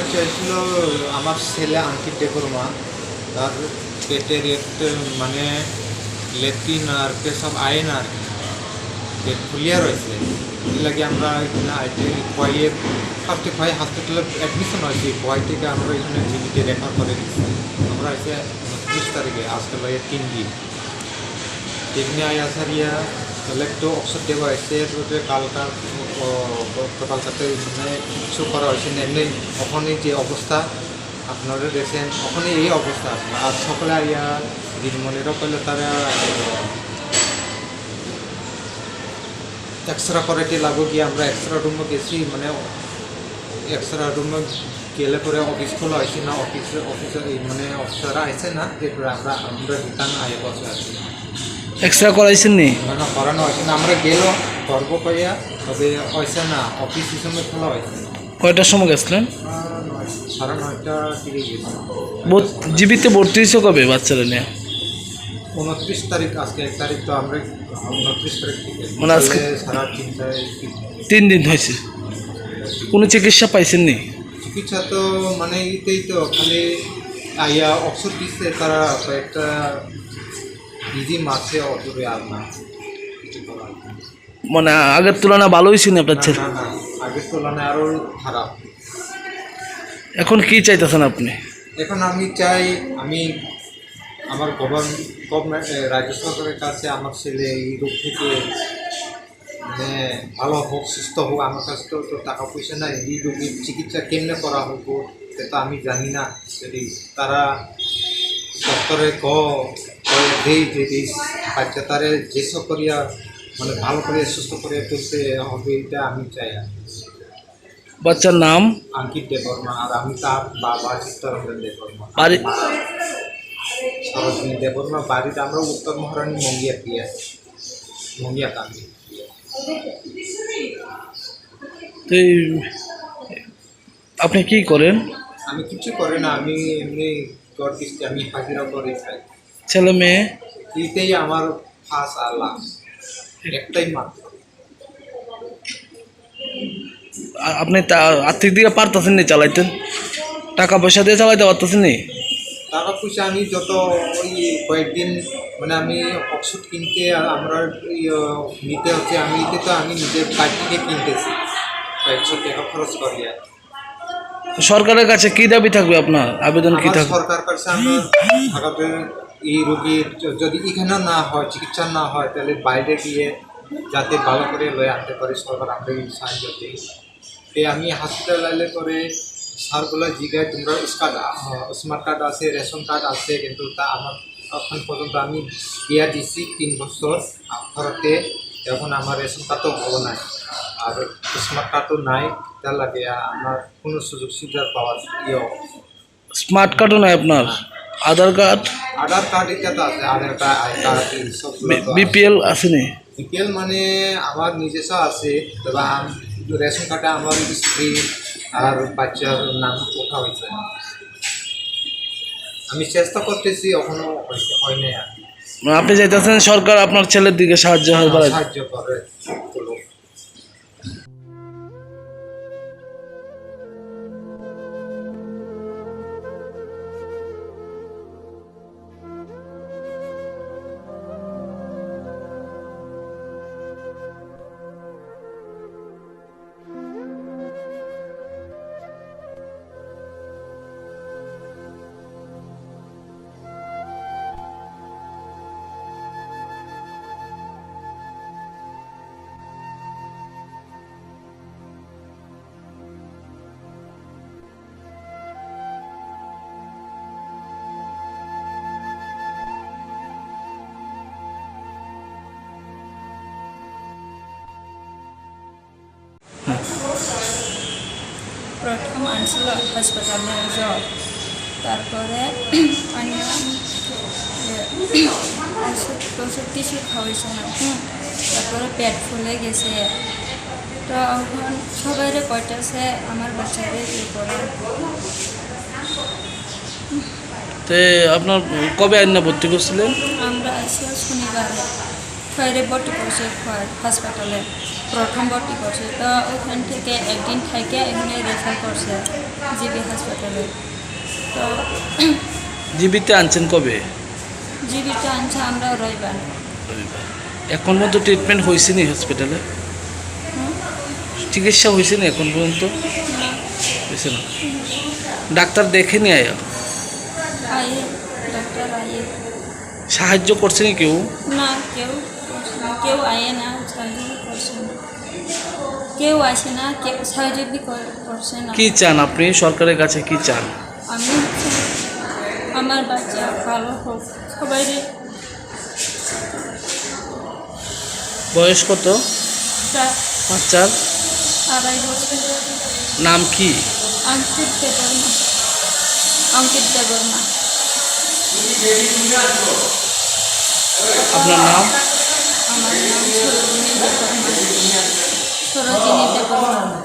সমস্যা হয়েছিল আমার ছেলে আঙ্কিত দেববর্মা, তার পেটের একটা মানে লেট্রিন আর পেশাব আয় না আর কি, পেট ফুলিয়া রয়েছে। এই লাগে আমরা এখানে আইতে কয়ে ফার্স্টে কয়ে হসপিটালে অ্যাডমিশন হয়েছি, কয় থেকে আমরা এখানে জিবিতে রেফার করে দিচ্ছি। আমরা এসে 29 তারিখে আজকে লাগে 3 দিন এমনি আয় আসার তাহলে একটু অবসর দেওয়া হয়েছে কালকার গতকালকাতে মানে কিছু করা হয়েছে না। এমনি ওখানে যে অবস্থা আপনারা দেখছেন, ওখানে এই অবস্থা আর সকলে আইয়া দিদিমণিরা করলে তারা এক্সরা করাইতে লাগো গিয়ে আমরা এক্সরা রুমে গেছি, মানে এক্সরা রুমে গেলে পরে অফিস খোলা হয়েছে না, অফিসে মানে অফিসাররা আইসে না, এরপরে আমরা রিটার্ন আয়ে বসে আছি। এক্সট্রা করাইছেন নি? না করানো হয়েছে না, আমরা গেল করবো কইয়া, তবে হয়েছে না, অফিস হিসেবে খোলা হয়েছে। কয়টার সময় গেছিলেন? 9:30 দিকে গেছি। জীবিতে ভর্তি হয়েছে কবে বাচ্চারা নিয়ে? 29 তারিখ, আজকে 1 তারিখ, তো আমরা 29 তারিখ থেকে মানে আজকে সারা 3 দিন হয়েছে। কোনো চিকিৎসা পাইছেন নি? চিকিৎসা তো মানে এতেই তো খালি আইয়া অবসর দিচ্ছে, তারা কয়েকটা দিদি মাছে অদূরে আর না কিছু করার নেই। মানে আগের তুলনায় ভালো হয়েছে না আপনার ছেলে? না না, আগের তুলনায় আরও খারাপ। এখন কি চাইতেছেন আপনি? এখন আমি চাই আমার গভর্নমেন্ট রাজ্য সরকারের কাছে আমার ছেলে এই রোগ থেকে মানে ভালো হোক, সুস্থ হোক। আমার কাছে তো টাকা পয়সা নাই, এই রোগীর চিকিৎসা কেমনে করা হবো সেটা আমি জানি না। যদি তারা ডক্টরে দেই যে এই বাচ্চা তারে যেসব করিয়া মানে ভালো করে সুস্থ করে তুলতে হবে, এটা আমি চাই। বাচ্চার নাম আঙ্কিত দেববর্মা, আর আমি তার বাবা চিত্তরঞ্জন দেববর্মা, বাড়ি সরোজিনী দেববর্মা। বাড়িতে আমরা উত্তর মহারানী মঙ্গিয়া কান্দি। তো আপনি কি করেন? আমি কিছু করি না, আমি এমনি তোর কিস্তি আমি হাজিরা করে খাই। ছেলে মেয়ে? এইটাই আমার ফার্স্ট আর লাস্ট, একটাই মাত্র। আপনি আর্থিক দিকে পারতেছেন নি চালাইতেন? টাকা পয়সা দিয়ে চালাইতে পারতেছেন নি? টাকা পয়সা আমি যত ওই কয়েকদিন মানে আমি ওষুধ কিনতে আর আমরা নিতে হচ্ছে, আমি নিজের কাজ থেকে কিনতেছি 100 টাকা খরচ করিয়া। সরকারের কাছে কি দাবি থাকবে আপনার? আবেদন কি থাকবে? সরকার কাছে আমার থাকাতে এই রোগীর যদি এখানে না হয়, চিকিৎসা না হয়, তাহলে বাইরে গিয়ে যাতে ভালো করে লয়ে আনতে পারে, সরকার আমরা এই সাহায্য দিই। আমি হসপিটাল আইলে করে স্যারগুলো জিগায় তোমরা স্মার্ট কার্ড আছে, রেশন কার্ড আছে, কিন্তু তা আমার এখন পর্যন্ত আমি দিয়া দিছি 3 বছর আফারতে, এখন আমার রেশন কার্ডও ভালো নাই আর স্মার্ট কার্ডও নাই। তার লাগে আমার কোনো সুযোগ সুবিধা পাওয়ার স্মার্ট কার্ডও নাই আপনার? আধার কার্ড এটা তো আছে, আধার কার্ড, আই কার্ড, সব বিপিএল আসেনি? বিপিএল মানে আমার নিজস্ব আছে, তবে রেশন কার্ডে আমার স্ত্রী আর বাচ্চার নাম ওঠা হয়েছে। আমি চেষ্টা করতেছি, এখনো হয় নাই আর কি। আপনি চাইতেছেন সরকার আপনার ছেলের দিকে সাহায্য করে। প্রথম আনছিল হাসপাতালে জ্বর, তারপরে ওষুধ কিছু খাওয়াইছে না, তারপরে পেট ফুলে গেছে। তখন সবাই কইতেছে আমার বাচ্চাদের করে। তো আপনার কবে আইনা ভর্তি করছিলেন? আমরা আসি শনিবারে, খয়েরে ভর্তি করছি হাসপাতালে। প্রথম ভর্তি করছে, তো ওখান থেকে একদিন থেকে এখানে রেফার করছে জিবি হাসপাতালে। তো জীবিতে আনছেন কবে? জিবিটা আনছে আমরা রবিবার। এখন পর্যন্ত ট্রিটমেন্ট হয়েছে নি হসপিটালে? চিকিৎসা হয়েছে না এখন পর্যন্ত? হয়েছে না। ডাক্তার দেখেনি আয়া? আইয়ে ডাক্তার আইয়ে সাহায্য করছে নি কেউ? না, কেউ করছে না, কেউ আয়ে না, সাহায্য করছে না, কেউ আসে না, কেউ সাহায্য করছে না। কি চান আপনি সরকারের কাছে, কি চান? আমি আমার বাচ্চা ভালো হোক, সবাই। বয়স কত বাচ্চার? 2.5 বছর। নাম কি? অঙ্কিত দেববর্মা। অঙ্কিত দেববর্মা। আপনার নাম? আমার নাম সরোজিনী দেববর্মা। সরোজিনী দেববর্মা।